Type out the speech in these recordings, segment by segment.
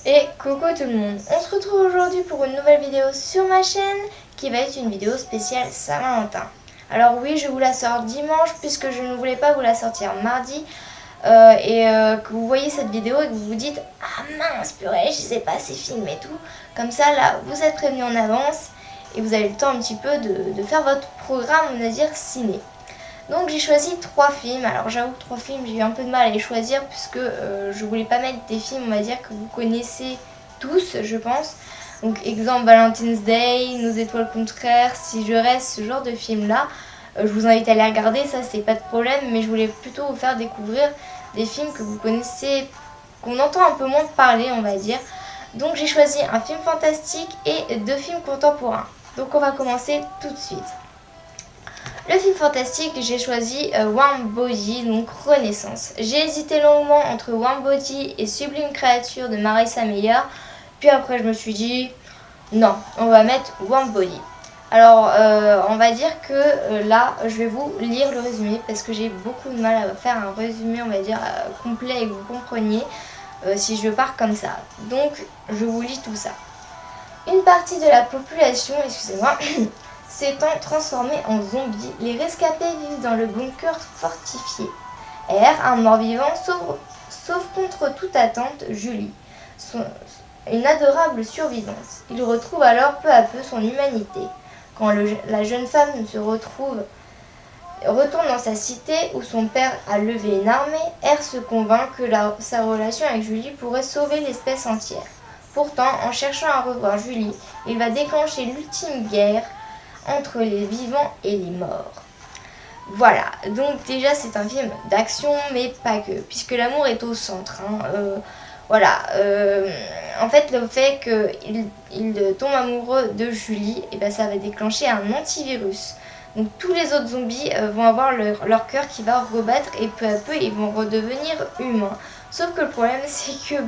Et coucou tout le monde, on se retrouve aujourd'hui pour une nouvelle vidéo sur ma chaîne qui va être une vidéo spéciale Saint-Valentin. Alors oui, je vous la sors dimanche puisque je ne voulais pas vous la sortir mardi que vous voyez cette vidéo et que vous vous dites « Ah mince, purée, je sais pas, c'est filmé et tout ». Comme ça, là, vous êtes prévenus en avance et vous avez le temps un petit peu de faire votre programme, on va dire, ciné. Donc j'ai choisi 3 films. Alors j'avoue que 3 films, j'ai eu un peu de mal à les choisir puisque je voulais pas mettre des films, on va dire, que vous connaissez tous, je pense. Donc exemple Valentine's Day, Nos étoiles contraires, Si je reste, ce genre de films là. Je vous invite à les regarder, ça c'est pas de problème, mais je voulais plutôt vous faire découvrir des films que vous connaissez, qu'on entend un peu moins parler, on va dire. Donc j'ai choisi un film fantastique et 2 films contemporains. Donc on va commencer tout de suite. Le film fantastique, j'ai choisi Warm Body, donc Renaissance. J'ai hésité longuement entre Warm Body et Sublime Créature de Marissa Meyer. Puis après, je me suis dit, non, on va mettre Warm Body. Alors, on va dire que là, je vais vous lire le résumé parce que j'ai beaucoup de mal à faire un résumé, on va dire, complet et que vous compreniez si je pars comme ça. Donc, je vous lis tout ça. Une partie de la population, excusez-moi, s'étant transformés en zombies, les rescapés vivent dans le bunker fortifié. R, un mort-vivant, sauve contre toute attente Julie, une adorable survivante. Il retrouve alors peu à peu son humanité. Quand la jeune femme retourne dans sa cité où son père a levé une armée, R se convainc que sa relation avec Julie pourrait sauver l'espèce entière. Pourtant, en cherchant à revoir Julie, il va déclencher l'ultime guerre entre les vivants et les morts. Voilà, donc déjà c'est un film d'action, mais pas que, puisque l'amour est au centre. En fait, le fait qu'il tombe amoureux de Julie, et ben, ça va déclencher un antivirus. Donc tous les autres zombies vont avoir leur cœur qui va rebattre et peu à peu ils vont redevenir humains. Sauf que le problème c'est que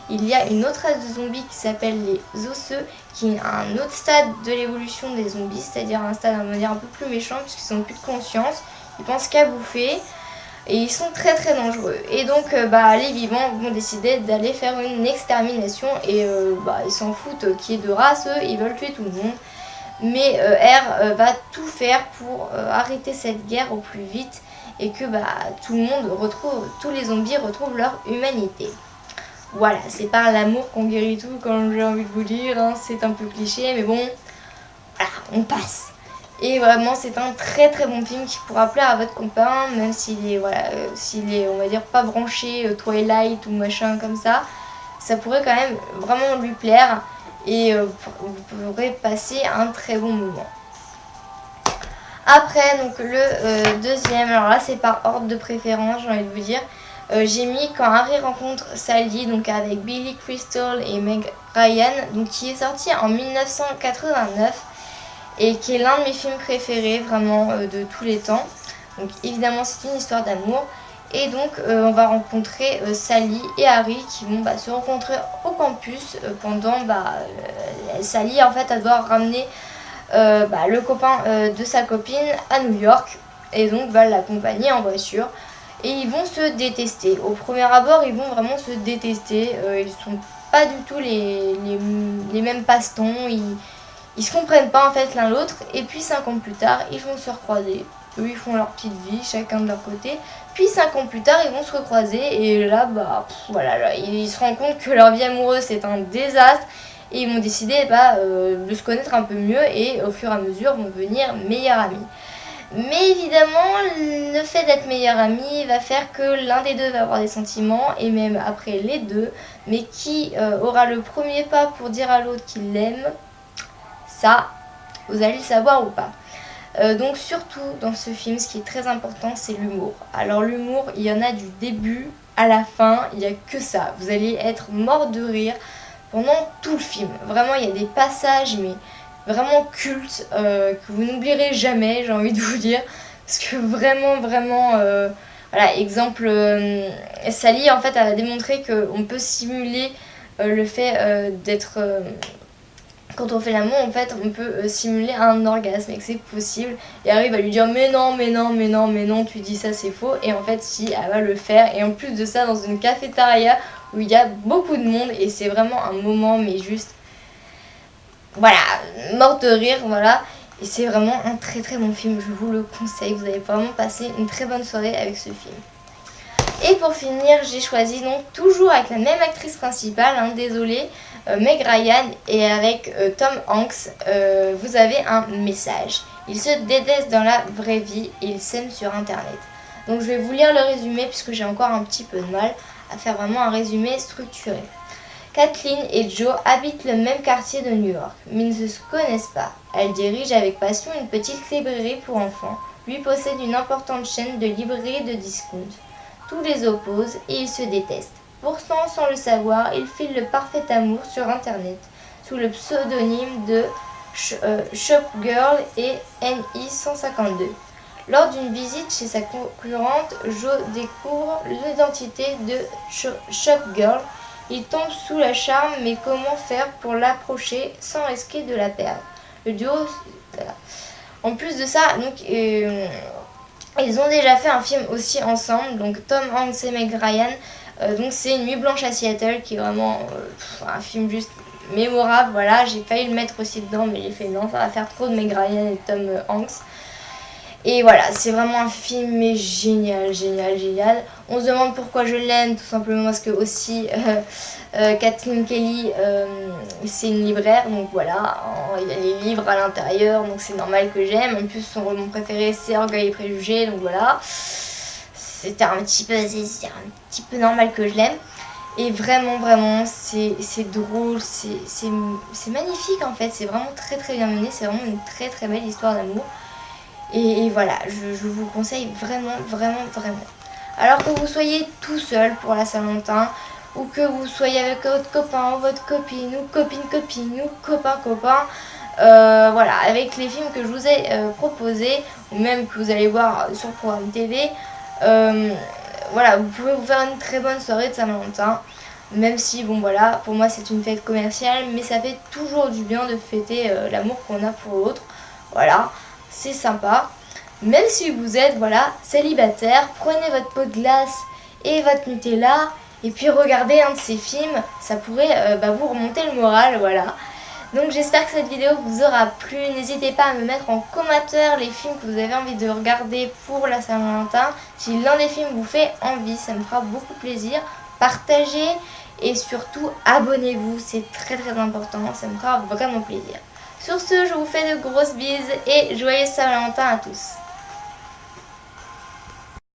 il y a une autre race de zombies qui s'appelle les osseux, qui est un autre stade de l'évolution des zombies, c'est-à-dire un stade on va dire, un peu plus méchant puisqu'ils n'ont plus de conscience, ils pensent qu'à bouffer et ils sont très très dangereux. Et donc les vivants vont décider d'aller faire une extermination et ils s'en foutent qui est de race, eux ils veulent tuer tout le monde. Mais R va tout faire pour arrêter cette guerre au plus vite et que tout le monde tous les zombies retrouvent leur humanité. Voilà, c'est par l'amour qu'on guérit tout, comme j'ai envie de vous dire, hein, c'est un peu cliché, mais bon, voilà, on passe. Et vraiment, c'est un très très bon film qui pourra plaire à votre copain, même s'il est, on va dire, pas branché Twilight ou machin comme ça pourrait quand même vraiment lui plaire et vous pourrez passer un très bon moment. Après, donc le deuxième, alors là c'est par ordre de préférence, j'ai envie de vous dire. J'ai mis Quand Harry rencontre Sally, donc avec Billy Crystal et Meg Ryan, donc qui est sorti en 1989 et qui est l'un de mes films préférés vraiment de tous les temps. Donc évidemment c'est une histoire d'amour. Et donc on va rencontrer Sally et Harry qui vont se rencontrer au campus pendant Sally en fait elle doit ramener le copain de sa copine à New York et donc va l'accompagner en voiture et ils vont se détester. Au premier abord ils vont vraiment se détester, ils sont pas du tout les mêmes passe-temps, ils se comprennent pas en fait l'un l'autre et puis 5 ans plus tard ils vont se recroiser. Eux ils font leur petite vie chacun de leur côté, puis 5 ans plus tard ils vont se recroiser et là ils se rendent compte que leur vie amoureuse c'est un désastre et ils vont décider de se connaître un peu mieux et au fur et à mesure vont devenir meilleurs amis. Mais évidemment le fait d'être meilleur ami va faire que l'un des deux va avoir des sentiments et même après les deux, mais qui aura le premier pas pour dire à l'autre qu'il l'aime, ça vous allez le savoir ou pas. Donc surtout dans ce film, ce qui est très important, c'est l'humour. Alors l'humour, il y en a du début à la fin, il n'y a que ça. Vous allez être mort de rire pendant tout le film. Vraiment, il y a des passages, mais vraiment cultes, que vous n'oublierez jamais, j'ai envie de vous dire. Parce que vraiment, exemple, Sally, en fait, elle a démontré qu'on peut simuler le fait d'être... quand on fait l'amour, en fait, on peut simuler un orgasme et que c'est possible. Et Harry va lui dire mais non, tu dis ça, c'est faux. Et en fait, si, elle va le faire. Et en plus de ça, dans une cafétéria où il y a beaucoup de monde et c'est vraiment un moment mais juste voilà, mort de rire, voilà. Et c'est vraiment un très très bon film, je vous le conseille, vous allez vraiment passer une très bonne soirée avec ce film. Et pour finir, j'ai choisi donc toujours avec la même actrice principale, hein, désolée, Meg Ryan, et avec Tom Hanks, vous avez un message. Ils se détestent dans la vraie vie et ils s'aiment sur internet. Donc je vais vous lire le résumé puisque j'ai encore un petit peu de mal à faire vraiment un résumé structuré. Kathleen et Joe habitent le même quartier de New York, mais ne se connaissent pas. Elle dirige avec passion une petite librairie pour enfants. Lui possède une importante chaîne de librairies de discount. Tout les oppose et ils se détestent. Pourtant, sans le savoir, ils filent le parfait amour sur Internet, sous le pseudonyme de Shopgirl et NI152. Lors d'une visite chez sa concurrente, Joe découvre l'identité de Shopgirl. Il tombe sous le charme, mais comment faire pour l'approcher sans risquer de la perdre? Le duo, voilà. En plus de ça, donc, ils ont déjà fait un film aussi ensemble, donc Tom Hanks et Meg Ryan. Donc c'est Nuit blanche à Seattle, qui est vraiment un film juste mémorable. Voilà, j'ai failli le mettre aussi dedans, mais j'ai fait non, ça va faire trop de Meg Ryan et Tom Hanks. Et voilà, c'est vraiment un film mais génial, génial, génial. On se demande pourquoi je l'aime, tout simplement parce que aussi Kathleen Kelly, c'est une libraire, donc voilà, il y a les livres à l'intérieur, donc c'est normal que j'aime. En plus, son roman préféré, c'est Orgueil et Préjugés, donc voilà, c'est un petit peu normal que je l'aime. Et vraiment, vraiment, c'est drôle, c'est magnifique en fait, c'est vraiment très très bien mené, c'est vraiment une très très belle histoire d'amour. Et voilà, je vous le conseille vraiment, vraiment, vraiment. Alors que vous soyez tout seul pour la Saint-Valentin, ou que vous soyez avec votre copain ou votre copine, ou copine, ou copain, voilà, avec les films que je vous ai proposés, ou même que vous allez voir sur le programme TV, voilà, vous pouvez vous faire une très bonne soirée de Saint-Valentin. Même si, bon voilà, pour moi c'est une fête commerciale, mais ça fait toujours du bien de fêter l'amour qu'on a pour l'autre. Voilà. C'est sympa. Même si vous êtes voilà célibataire, prenez votre pot de glace et votre Nutella et puis regardez un de ces films, ça pourrait vous remonter le moral, voilà. Donc j'espère que cette vidéo vous aura plu. N'hésitez pas à me mettre en commentaire les films que vous avez envie de regarder pour la Saint-Valentin. Si l'un des films vous fait envie, ça me fera beaucoup plaisir. Partagez et surtout abonnez-vous, c'est très très important, ça me fera vraiment plaisir. Sur ce, je vous fais de grosses bises et joyeux Saint-Valentin à tous.